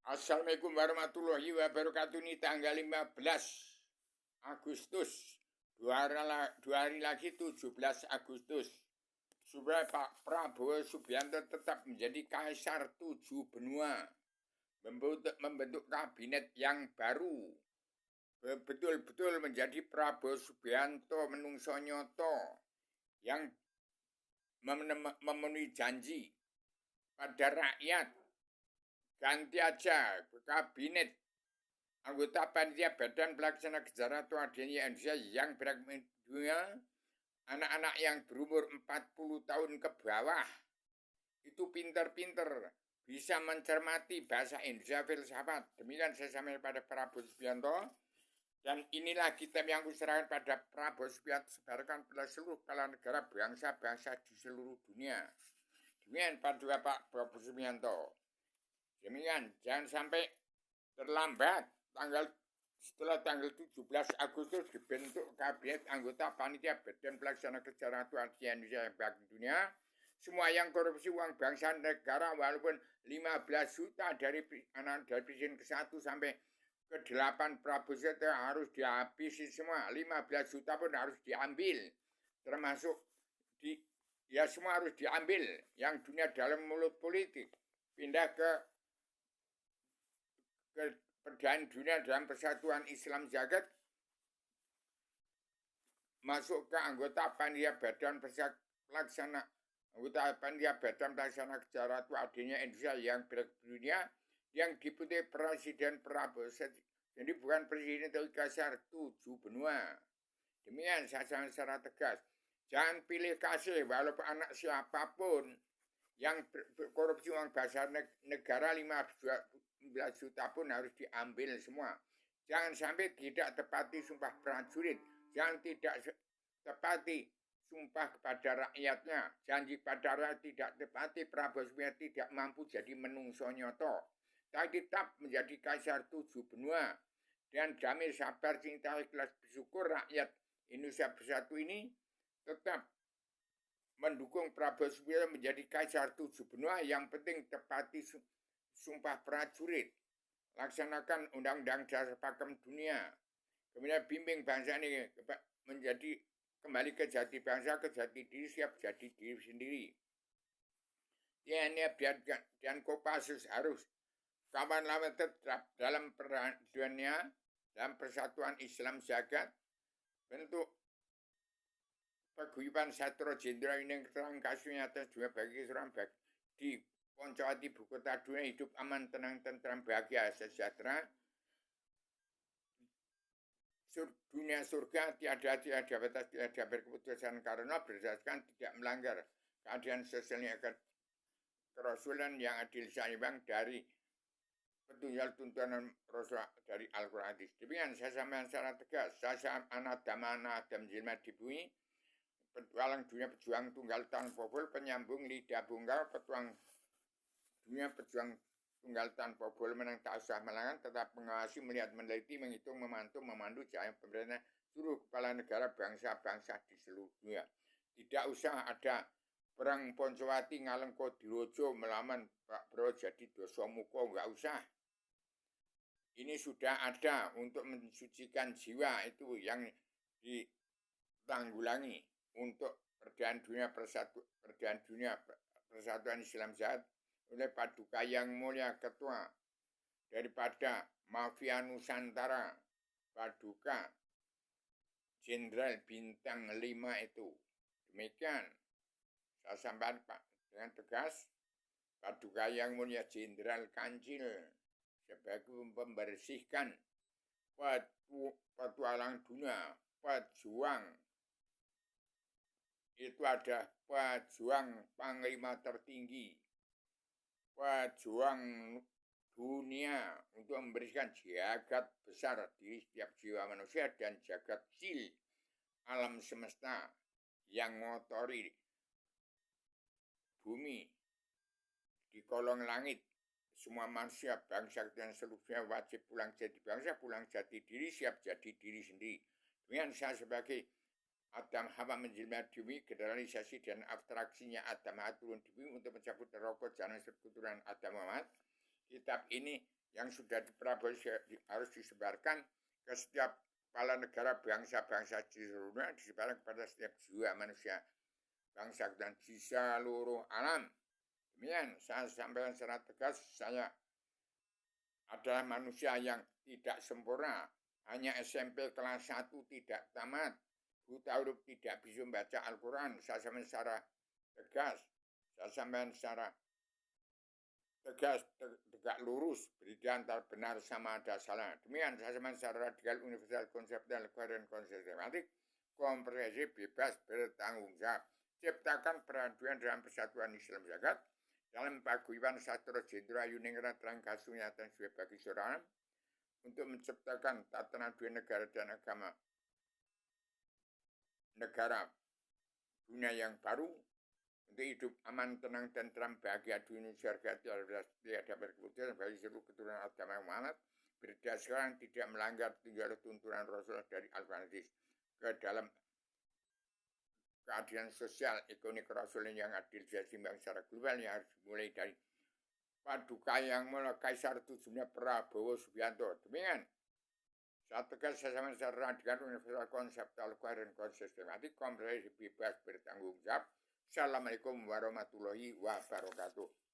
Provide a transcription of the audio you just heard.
Assalamualaikum warahmatullahi wabarakatuh. Ini tanggal 15 Agustus. Dua hari lagi 17 Agustus. Supaya Pak Prabowo Subianto tetap menjadi kaisar 7 benua. Membentuk kabinet yang baru. Betul-betul menjadi Prabowo Subianto menungso nyoto yang memenuhi janji pada rakyat. Ganti aja kabinet anggota panitia badan pelaksana kegiatan Adanya Indonesia yang dunia anak-anak yang berumur 40 tahun ke bawah itu pinter-pinter bisa mencermati bahasa Indonesia filsafat. Demikian saya sampaikan pada Prabowo Subianto. Dan inilah kitab yang kuserahkan pada Prabowo Subianto sebarkan pada seluruh kepala negara bangsa-bangsa di seluruh dunia. Demikian pada Pak Prabowo Subianto. Demikian, jangan sampai terlambat setelah tanggal 17 Agustus dibentuk kabinet anggota panitia badan pelaksana kegiatan Adanya Indonesia yang bagi dunia. Semua yang korupsi uang bangsa negara walaupun 15 juta dari presiden ke-1 sampai ke-8 Prabowo Subianto harus dihabisi semua. 15 juta pun harus diambil. Termasuk semua harus diambil. Yang dunia dalam mulut politik. Pindah ke perdamaian dunia dalam persatuan Islam Jagat, masuk ke anggota panitia badan pelaksana kegiatan Adanya Indonesia yang berdunia yang diputi Presiden Prabowo. Jadi bukan presiden tapi kaisar 7 benua. Demikian saya secara tegas. Jangan pilih kasih walaupun anak siapapun yang korupsi uang bangsa negara 15 juta pun harus diambil semua. Jangan sampai tidak tepati sumpah prajurit. Jangan tidak tepati sumpah kepada rakyatnya. Janji pada rakyat tidak tepati. Prabowo Subianto tidak mampu jadi menungso nyoto. Tapi tetap menjadi kaisar 7 benua. Dan damai sabar cinta ikhlas bersyukur rakyat Indonesia bersatu ini tetap mendukung Prabowo Subianto menjadi kaisar 7 benua. Yang penting tepati sumpah prajurit, laksanakan undang-undang dasar pakem dunia, kemudian bimbing bangsa ini menjadi kembali ke jati bangsa, ke jati diri, siap jadi diri sendiri. TNI dan Kopassus harus kawan-lawan tetap dalam peraduannya, dalam persatuan Islam Jagat, bentuk paguyuban Satro Jenderal ini terang kasusnya atas dua bagi seorang di Poncowati ibu kota dunia hidup aman, tenang, tentram, bahagia, sejahtera. Dunia surga tiada batas, tiada berkeputusan karena berdasarkan tidak melanggar keadaan sosialnya kerasulan yang adil seimbang dari petunjuk tuntunan Rasul dari Al-Quran. Demikian saya sampaikan secara tegas. Saya anak Adam Jilmat di bumi, petualang dunia pejuang tunggal tanpa bol, penyambung lidah bungkal, petuang dunia pejuang tunggal tanpa bol menang tak usah melangan, tetap mengawasi, melihat, meneliti, menghitung, memantau, memandu jaya pemerintah seluruh kepala negara bangsa-bangsa di seluruh dunia. Tidak usah ada perang Poncowati ngalengko dirojo melawan Pak Bro jadi dosa muko, enggak usah. Ini sudah ada untuk mensucikan jiwa itu yang ditanggulangi untuk perdamaian dunia persatuan Islam Jahat oleh Paduka yang mulia ketua daripada mafia Nusantara, Paduka Jenderal Bintang 5 itu. Demikian saya sampaikan Pak dengan tegas, Paduka yang mulia Jenderal Kancil sebagai pembersihkan petualang dunia, pejuang itu ada pejuang panglima tertinggi, pejuang dunia untuk membersihkan jagat besar di setiap jiwa manusia dan jagat kecil alam semesta yang ngotori bumi di kolong langit. Semua manusia, bangsa dan seluruhnya wajib pulang jadi bangsa, pulang jati diri, siap jadi diri sendiri. Dengan saya sebagai Adam Hawa menjelma bumi, generalisasi dan abstraksinya Adam Hawa turun di bumi untuk mencabut rokok jalan persekutuan Adam Muhammad. Kitab ini yang sudah harus disebarkan ke setiap kepala negara bangsa-bangsa di seluruh dunia, disebarkan kepada setiap jiwa manusia, bangsa dan di seluruh alam. Demikian saya sampaikan secara tegas, saya adalah manusia yang tidak sempurna, hanya SMP kelas 1 tidak tamat, buta huruf, tidak bisa membaca Al-Quran. Saya sampaikan secara tegas, saya sampaikan secara tegas, tegak lurus, beda antara benar sama ada salah. Demikian saya sampaikan secara radikal, universal, konseptual, koheren, sistematik, komprehensif, bebas, bertanggung jawab. Ciptakan peraduan dalam persatuan Islam zakat, dalam paguyuban sastra jendera yuningrat terang kasunyatan sebagai bagi seorang, untuk menciptakan tatanan dua negara dan agama negara dunia yang baru, untuk hidup aman, tenang, dan tentram, bahagia dunia surga tiada berkeputusan bagi seluruh keturunan agama Muhammad, berdasarkan tidak melanggar tuntunan Rasul dari Al-Quran ke dalam keadilan sosial, ekonomi kerasulan yang adil, seimbang secara global, yang harus dimulai dari paduka yang mulai Kaisar Tujuhnya Prabowo Subianto. Demikian saya tegas, saya sama secara radikal, universal, konseptual, koheren, sistematik, komprehensif, bebas, bertanggung jawab. Assalamualaikum warahmatullahi wabarakatuh.